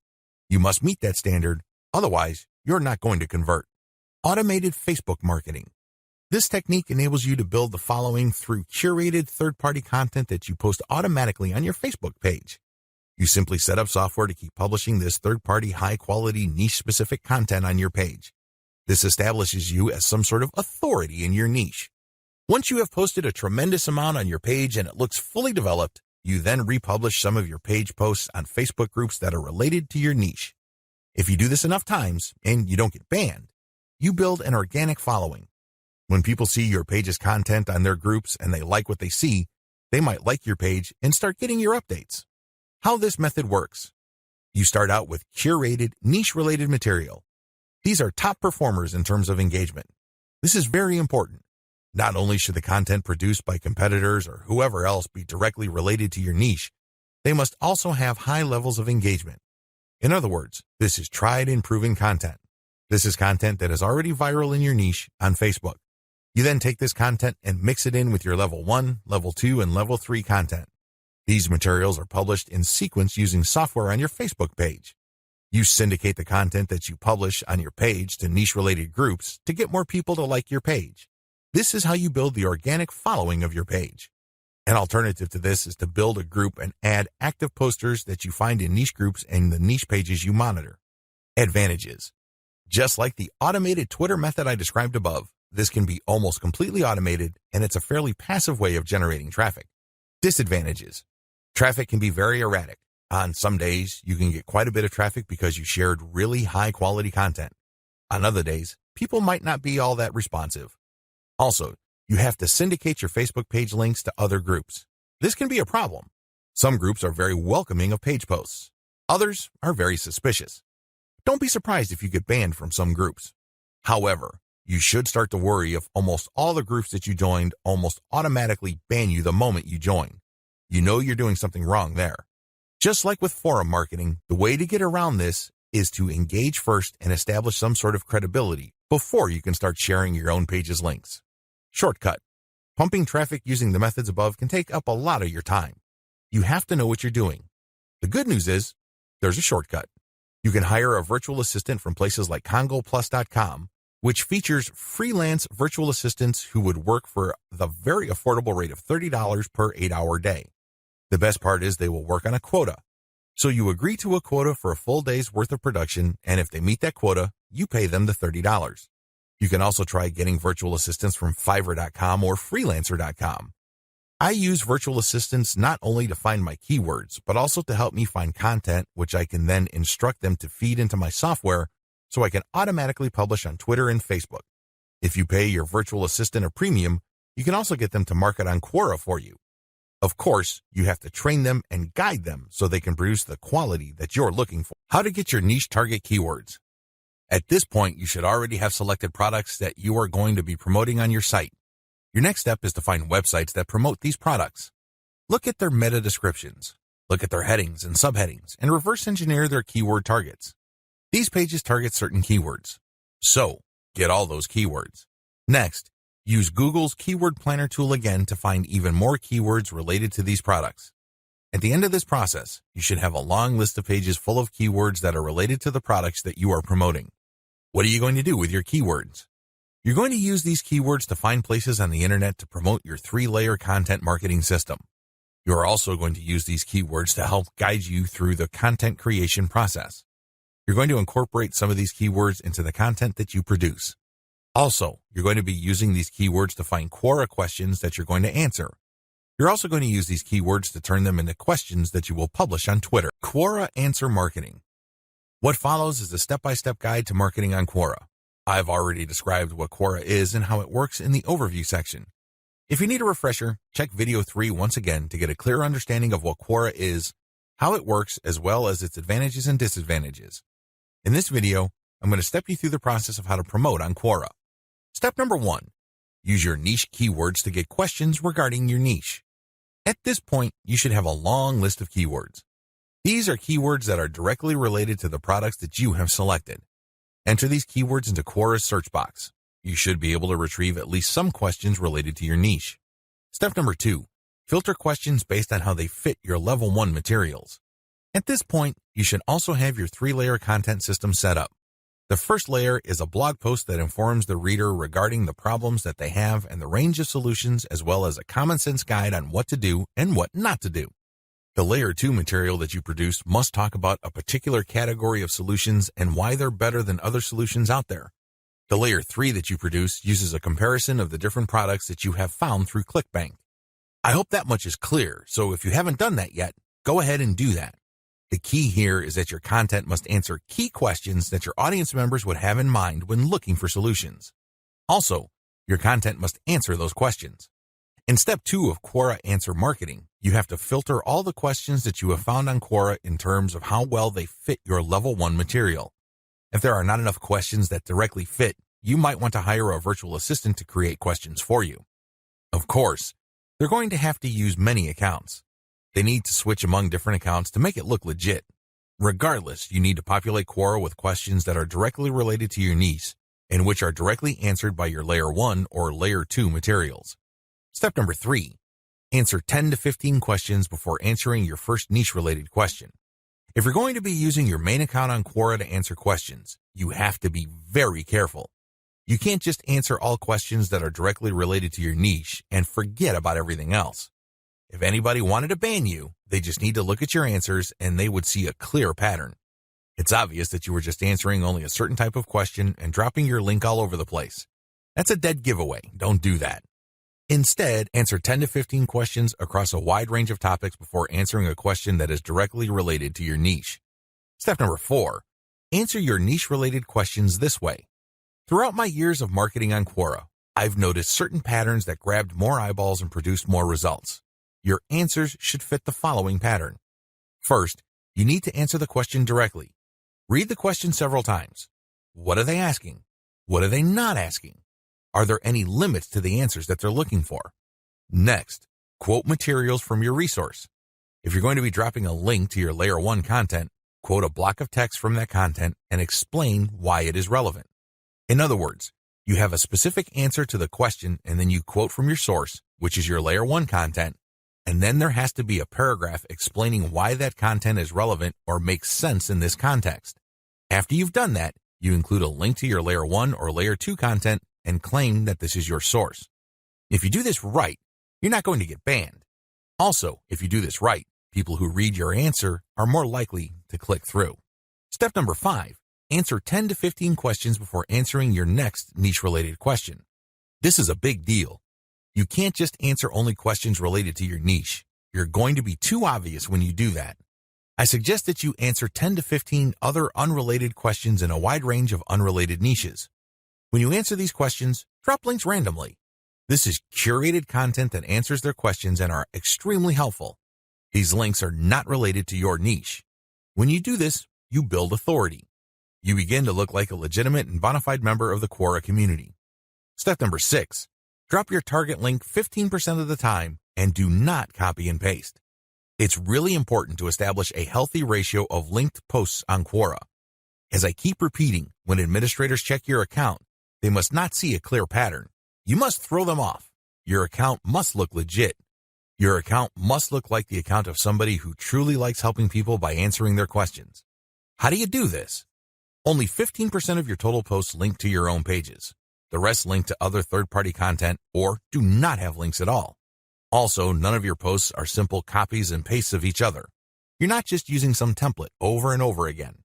You must meet that standard, otherwise you're not going to convert. Automated Facebook marketing. This technique enables you to build the following through curated third-party content that you post automatically on your Facebook page. You simply set up software to keep publishing this third-party high-quality niche-specific content on your page. This establishes you as some sort of authority in your niche. Once you have posted a tremendous amount on your page and it looks fully developed, you then republish some of your page posts on Facebook groups that are related to your niche. If you do this enough times and you don't get banned, you build an organic following. When people see your page's content on their groups and they like what they see, they might like your page and start getting your updates. How this method works. You start out with curated, niche-related material. These are top performers in terms of engagement. This is very important. Not only should the content produced by competitors or whoever else be directly related to your niche, they must also have high levels of engagement. In other words, this is tried and proven content. This is content that is already viral in your niche on Facebook. You then take this content and mix it in with your level 1, level 2, and level 3 content. These materials are published in sequence using software on your Facebook page. You syndicate the content that you publish on your page to niche-related groups to get more people to like your page. This is how you build the organic following of your page. An alternative to this is to build a group and add active posters that you find in niche groups and the niche pages you monitor. Advantages. Just like the automated Twitter method I described above, this can be almost completely automated, and it's a fairly passive way of generating traffic. Disadvantages. Traffic can be very erratic. On some days, you can get quite a bit of traffic because you shared really high-quality content. On other days, people might not be all that responsive. Also, you have to syndicate your Facebook page links to other groups. This can be a problem. Some groups are very welcoming of page posts. Others are very suspicious. Don't be surprised if you get banned from some groups. However, you should start to worry if almost all the groups that you joined almost automatically ban you the moment you join. You know you're doing something wrong there. Just like with forum marketing, the way to get around this is to engage first and establish some sort of credibility before you can start sharing your own page's links. Shortcut. Pumping traffic using the methods above can take up a lot of your time. You have to know what you're doing. The good news is, there's a shortcut. You can hire a virtual assistant from places like CongoPlus.com, which features freelance virtual assistants who would work for the very affordable rate of $30 per 8-hour day. The best part is they will work on a quota. So you agree to a quota for a full day's worth of production, and if they meet that quota, you pay them the $30. You can also try getting virtual assistants from Fiverr.com or Freelancer.com. I use virtual assistants not only to find my keywords, but also to help me find content, which I can then instruct them to feed into my software so I can automatically publish on Twitter and Facebook. If you pay your virtual assistant a premium, you can also get them to market on Quora for you. Of course, you have to train them and guide them so they can produce the quality that you're looking for. How to get your niche target keywords. At this point, you should already have selected products that you are going to be promoting on your site. Your next step is to find websites that promote these products. Look at their meta descriptions. Look at their headings and subheadings and reverse engineer their keyword targets. These pages target certain keywords. So, get all those keywords. Next, use Google's Keyword Planner tool again to find even more keywords related to these products. At the end of this process, you should have a long list of pages full of keywords that are related to the products that you are promoting. What are you going to do with your keywords? You're going to use these keywords to find places on the internet to promote your 3-layer content marketing system. You are also going to use these keywords to help guide you through the content creation process. You're going to incorporate some of these keywords into the content that you produce. Also, you're going to be using these keywords to find Quora questions that you're going to answer. You're also going to use these keywords to turn them into questions that you will publish on Twitter. Quora Answer Marketing. What follows is a step-by-step guide to marketing on Quora. I've already described what Quora is and how it works in the overview section. If you need a refresher, check video 3 once again to get a clear understanding of what Quora is, how it works, as well as its advantages and disadvantages. In this video, I'm going to step you through the process of how to promote on Quora. Step number 1, use your niche keywords to get questions regarding your niche. At this point, you should have a long list of keywords. These are keywords that are directly related to the products that you have selected. Enter these keywords into Quora's search box. You should be able to retrieve at least some questions related to your niche. Step number 2, filter questions based on how they fit your level 1 materials. At this point, you should also have your 3-layer content system set up. The first layer is a blog post that informs the reader regarding the problems that they have and the range of solutions, as well as a common sense guide on what to do and what not to do. The layer 2 material that you produce must talk about a particular category of solutions and why they're better than other solutions out there. The layer 3 that you produce uses a comparison of the different products that you have found through ClickBank. I hope that much is clear, so if you haven't done that yet, go ahead and do that. The key here is that your content must answer key questions that your audience members would have in mind when looking for solutions. Also, your content must answer those questions. In step 2 of Quora Answer Marketing, you have to filter all the questions that you have found on Quora in terms of how well they fit your level 1 material. If there are not enough questions that directly fit, you might want to hire a virtual assistant to create questions for you. Of course, they're going to have to use many accounts. They need to switch among different accounts to make it look legit. Regardless, you need to populate Quora with questions that are directly related to your niche and which are directly answered by your layer 1 or layer 2 materials. Step number 3, answer 10 to 15 questions before answering your first niche-related question. If you're going to be using your main account on Quora to answer questions, you have to be very careful. You can't just answer all questions that are directly related to your niche and forget about everything else. If anybody wanted to ban you, they just need to look at your answers and they would see a clear pattern. It's obvious that you were just answering only a certain type of question and dropping your link all over the place. That's a dead giveaway. Don't do that. Instead, answer 10 to 15 questions across a wide range of topics before answering a question that is directly related to your niche. Step number 4, answer your niche-related questions this way. Throughout my years of marketing on Quora, I've noticed certain patterns that grabbed more eyeballs and produced more results. Your answers should fit the following pattern. First, you need to answer the question directly. Read the question several times. What are they asking? What are they not asking? Are there any limits to the answers that they're looking for? Next, quote materials from your resource. If you're going to be dropping a link to your Layer 1 content, quote a block of text from that content and explain why it is relevant. In other words, you have a specific answer to the question and then you quote from your source, which is your Layer 1 content, and then there has to be a paragraph explaining why that content is relevant or makes sense in this context. After you've done that, you include a link to your Layer 1 or Layer 2 content and claim that this is your source. If you do this right, you're not going to get banned. Also, if you do this right, people who read your answer are more likely to click through. Step number 5, answer 10 to 15 questions before answering your next niche-related question. This is a big deal. You can't just answer only questions related to your niche. You're going to be too obvious when you do that. I suggest that you answer 10 to 15 other unrelated questions in a wide range of unrelated niches. When you answer these questions, drop links randomly. This is curated content that answers their questions and are extremely helpful. These links are not related to your niche. When you do this, you build authority. You begin to look like a legitimate and bona fide member of the Quora community. Step number 6, drop your target link 15% of the time and do not copy and paste. It's really important to establish a healthy ratio of linked posts on Quora. As I keep repeating, when administrators check your account, they must not see a clear pattern. You must throw them off. Your account must look legit. Your account must look like the account of somebody who truly likes helping people by answering their questions. How do you do this? Only 15% of your total posts link to your own pages. The rest link to other third-party content or do not have links at all. Also, none of your posts are simple copies and pastes of each other. You're not just using some template over and over again.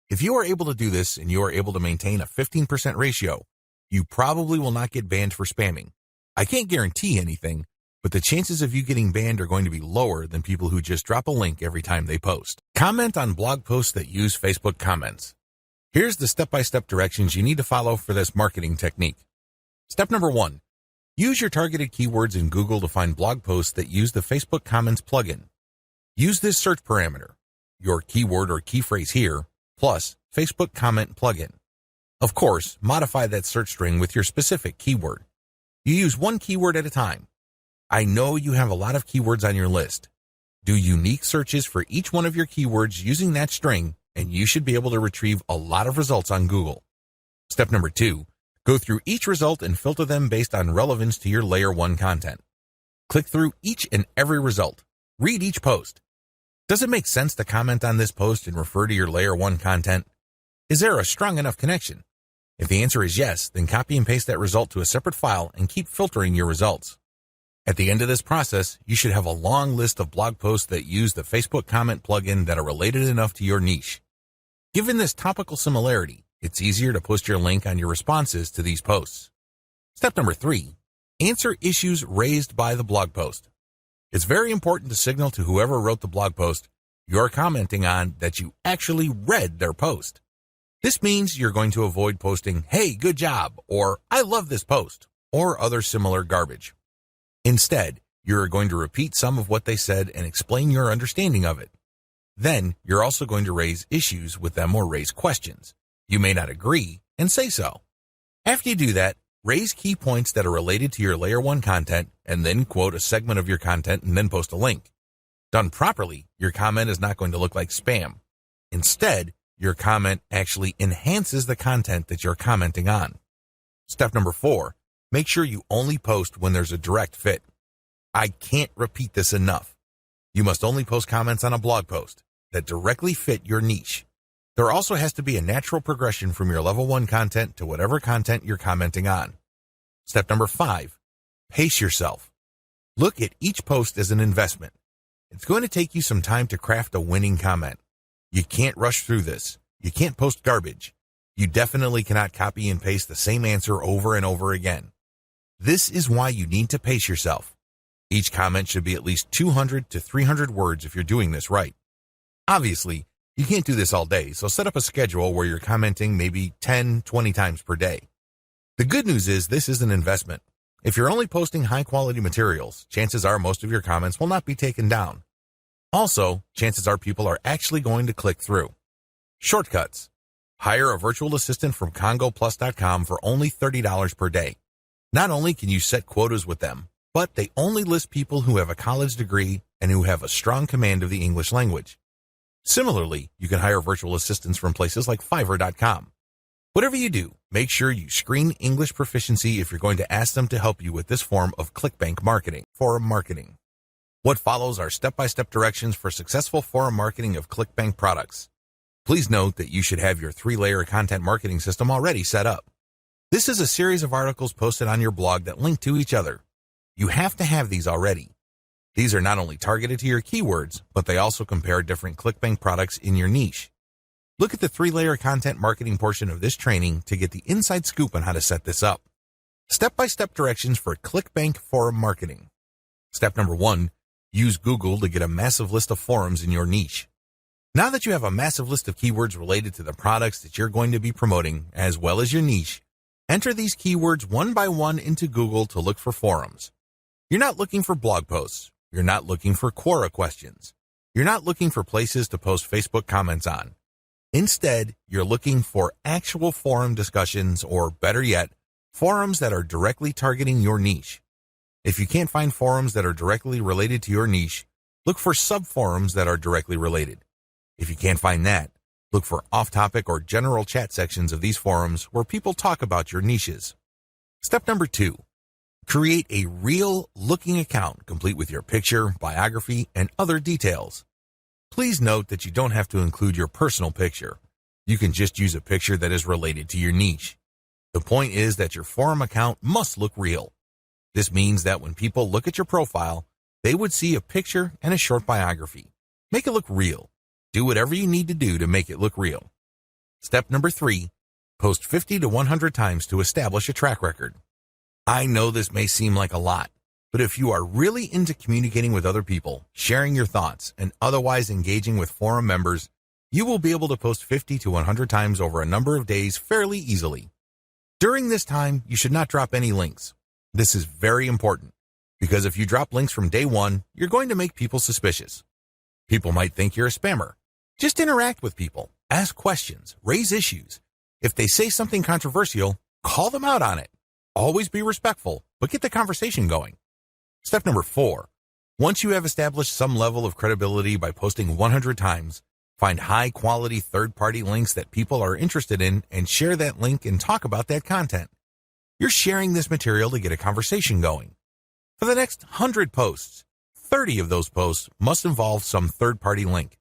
If you are able to do this and you are able to maintain a 15% ratio, you probably will not get banned for spamming. I can't guarantee anything, but the chances of you getting banned are going to be lower than people who just drop a link every time they post. Comment on blog posts that use Facebook comments. Here's the step-by-step directions you need to follow for this marketing technique. Step number 1. Use your targeted keywords in Google to find blog posts that use the Facebook Comments plugin. Use this search parameter, your keyword or key phrase here, plus Facebook Comment plugin. Of course, modify that search string with your specific keyword. You use one keyword at a time. I know you have a lot of keywords on your list. Do unique searches for each one of your keywords using that string, and you should be able to retrieve a lot of results on Google. Step number 2. Go through each result and filter them based on relevance to your Layer 1 content. Click through each and every result. Read each post. Does it make sense to comment on this post and refer to your Layer 1 content? Is there a strong enough connection? If the answer is yes, then copy and paste that result to a separate file and keep filtering your results. At the end of this process, you should have a long list of blog posts that use the Facebook Comment plugin that are related enough to your niche. Given this topical similarity, it's easier to post your link on your responses to these posts. Step number 3. Answer issues raised by the blog post. It's very important to signal to whoever wrote the blog post you're commenting on that you actually read their post. This means you're going to avoid posting, "Hey, good job," or "I love this post," or other similar garbage. Instead, you're going to repeat some of what they said and explain your understanding of it. Then, you're also going to raise issues with them or raise questions. You may not agree, and say so. After you do that, raise key points that are related to your Layer 1 content, and then quote a segment of your content and then post a link. Done properly, your comment is not going to look like spam. Instead, your comment actually enhances the content that you're commenting on. Step number 4, make sure you only post when there's a direct fit. I can't repeat this enough. You must only post comments on a blog post that directly fit your niche. There also has to be a natural progression from your level 1 content to whatever content you're commenting on. Step number 5, pace yourself. Look at each post as an investment. It's going to take you some time to craft a winning comment. You can't rush through this. You can't post garbage. You definitely cannot copy and paste the same answer over and over again. This is why you need to pace yourself. Each comment should be at least 200 to 300 words if you're doing this right. Obviously, you can't do this all day, so set up a schedule where you're commenting maybe 10, 20 times per day. The good news is this is an investment. If you're only posting high-quality materials, chances are most of your comments will not be taken down. Also, chances are people are actually going to click through. Shortcuts. Hire a virtual assistant from CongoPlus.com for only $30 per day. Not only can you set quotas with them, but they only list people who have a college degree and who have a strong command of the English language. Similarly, you can hire virtual assistants from places like Fiverr.com. Whatever you do, make sure you screen English proficiency if you're going to ask them to help you with this form of ClickBank marketing, forum marketing. What follows are step-by-step directions for successful forum marketing of ClickBank products. Please note that you should have your 3-layer content marketing system already set up. This is a series of articles posted on your blog that link to each other. You have to have these already. These are not only targeted to your keywords, but they also compare different ClickBank products in your niche. Look at the 3-layer content marketing portion of this training to get the inside scoop on how to set this up. Step-by-step directions for ClickBank forum marketing. Step number 1, use Google to get a massive list of forums in your niche. Now that you have a massive list of keywords related to the products that you're going to be promoting, as well as your niche, enter these keywords one by one into Google to look for forums. You're not looking for blog posts. You're not looking for Quora questions. You're not looking for places to post Facebook comments on. Instead, you're looking for actual forum discussions, or better yet, forums that are directly targeting your niche. If you can't find forums that are directly related to your niche, look for sub-forums that are directly related. If you can't find that, look for off-topic or general chat sections of these forums where people talk about your niches. Step number 2, create a real-looking account complete with your picture, biography, and other details. Please note that you don't have to include your personal picture. You can just use a picture that is related to your niche. The point is that your forum account must look real. This means that when people look at your profile, they would see a picture and a short biography. Make it look real. Do whatever you need to do to make it look real. Step number 3, post 50 to 100 times to establish a track record. I know this may seem like a lot, but if you are really into communicating with other people, sharing your thoughts, and otherwise engaging with forum members, you will be able to post 50 to 100 times over a number of days fairly easily. During this time, you should not drop any links. This is very important, because if you drop links from day 1, you're going to make people suspicious. People might think you're a spammer. Just interact with people, ask questions, raise issues. If they say something controversial, call them out on it. Always be respectful, but get the conversation going. Step number 4, once you have established some level of credibility by posting 100 times, find high-quality third-party links that people are interested in and share that link and talk about that content. You're sharing this material to get a conversation going. For the next 100 posts, 30 of those posts must involve some third-party link.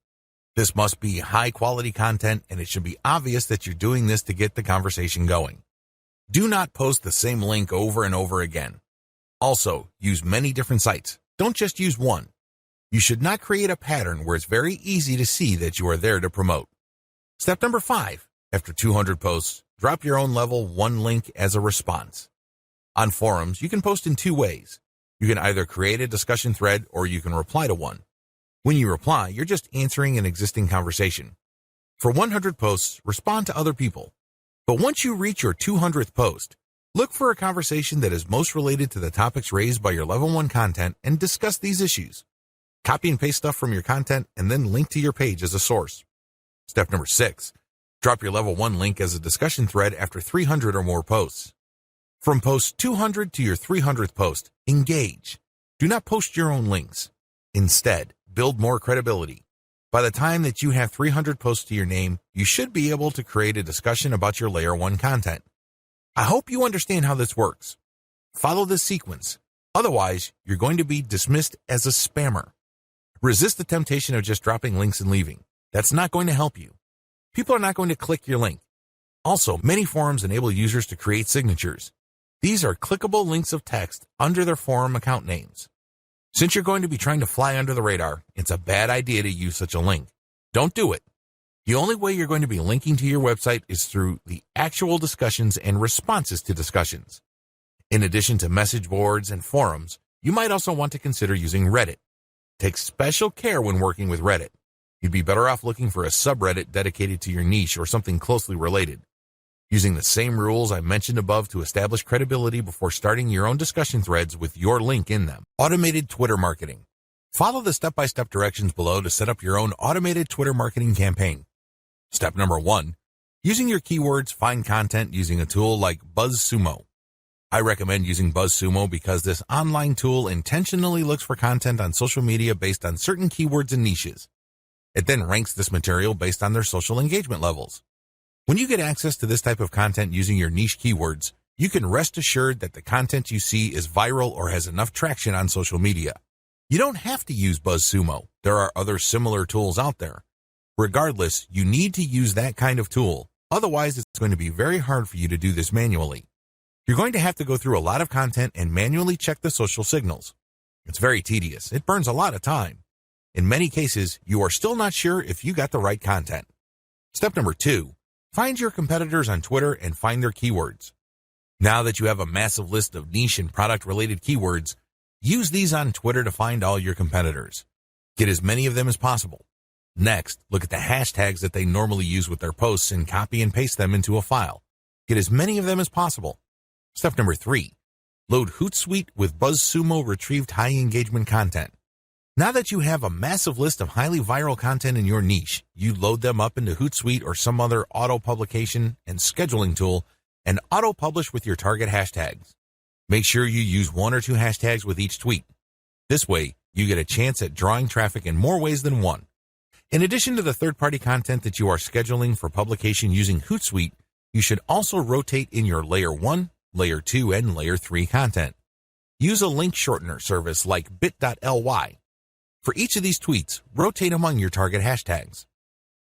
This must be high-quality content, and it should be obvious that you're doing this to get the conversation going. Do not post the same link over and over again. Also, use many different sites. Don't just use one. You should not create a pattern where it's very easy to see that you are there to promote. Step number 5, after 200 posts, drop your own level 1 link as a response. On forums, you can post in 2 ways. You can either create a discussion thread or you can reply to one. When you reply, you're just answering an existing conversation. For 100 posts, respond to other people. But once you reach your 200th post, look for a conversation that is most related to the topics raised by your level 1 content and discuss these issues. Copy and paste stuff from your content and then link to your page as a source. Step number 6, drop your level 1 link as a discussion thread after 300 or more posts. From post 200 to your 300th post, engage. Do not post your own links. Instead, build more credibility. By the time that you have 300 posts to your name, you should be able to create a discussion about your layer 1 content. I hope you understand how this works. Follow this sequence. Otherwise, you're going to be dismissed as a spammer. Resist the temptation of just dropping links and leaving. That's not going to help you. People are not going to click your link. Also, many forums enable users to create signatures. These are clickable links of text under their forum account names. Since you're going to be trying to fly under the radar, it's a bad idea to use such a link. Don't do it. The only way you're going to be linking to your website is through the actual discussions and responses to discussions. In addition to message boards and forums, you might also want to consider using Reddit. Take special care when working with Reddit. You'd be better off looking for a subreddit dedicated to your niche or something closely related. Using the same rules I mentioned above to establish credibility before starting your own discussion threads with your link in them. Automated Twitter marketing. Follow the step-by-step directions below to set up your own automated Twitter marketing campaign. Step number 1. Using your keywords, find content using a tool like BuzzSumo. I recommend using BuzzSumo because this online tool intentionally looks for content on social media based on certain keywords and niches. It then ranks this material based on their social engagement levels. When you get access to this type of content using your niche keywords, you can rest assured that the content you see is viral or has enough traction on social media. You don't have to use BuzzSumo. There are other similar tools out there. Regardless, you need to use that kind of tool. Otherwise, it's going to be very hard for you to do this manually. You're going to have to go through a lot of content and manually check the social signals. It's very tedious. It burns a lot of time. In many cases, you are still not sure if you got the right content. Step number 2. Find your competitors on Twitter and find their keywords. Now that you have a massive list of niche and product-related keywords, use these on Twitter to find all your competitors. Get as many of them as possible. Next, look at the hashtags that they normally use with their posts and copy and paste them into a file. Get as many of them as possible. Step number 3. Load Hootsuite with BuzzSumo retrieved high engagement content. Now that you have a massive list of highly viral content in your niche, you load them up into Hootsuite or some other auto-publication and scheduling tool and auto-publish with your target hashtags. Make sure you use 1 or 2 hashtags with each tweet. This way, you get a chance at drawing traffic in more ways than one. In addition to the third-party content that you are scheduling for publication using Hootsuite, you should also rotate in your Layer 1, Layer 2, and Layer 3 content. Use a link shortener service like bit.ly. For each of these tweets, rotate among your target hashtags.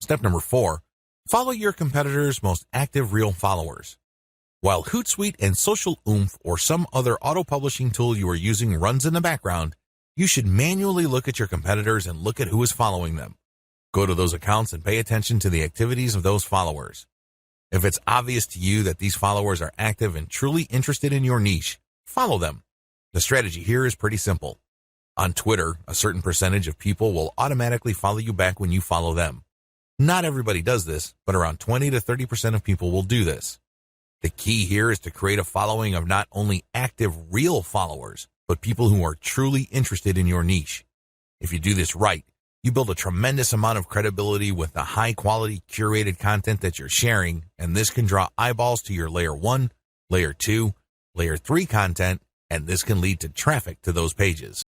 Step number 4. Follow your competitors' most active real followers. While Hootsuite and Social Oomph or some other auto-publishing tool you are using runs in the background, you should manually look at your competitors and look at who is following them. Go to those accounts and pay attention to the activities of those followers. If it's obvious to you that these followers are active and truly interested in your niche, follow them. The strategy here is pretty simple. On Twitter, a certain percentage of people will automatically follow you back when you follow them. Not everybody does this, but around 20 to 30% of people will do this. The key here is to create a following of not only active real followers, but people who are truly interested in your niche. If you do this right, you build a tremendous amount of credibility with the high-quality curated content that you're sharing, and this can draw eyeballs to your Layer 1, Layer 2, Layer 3 content, and this can lead to traffic to those pages.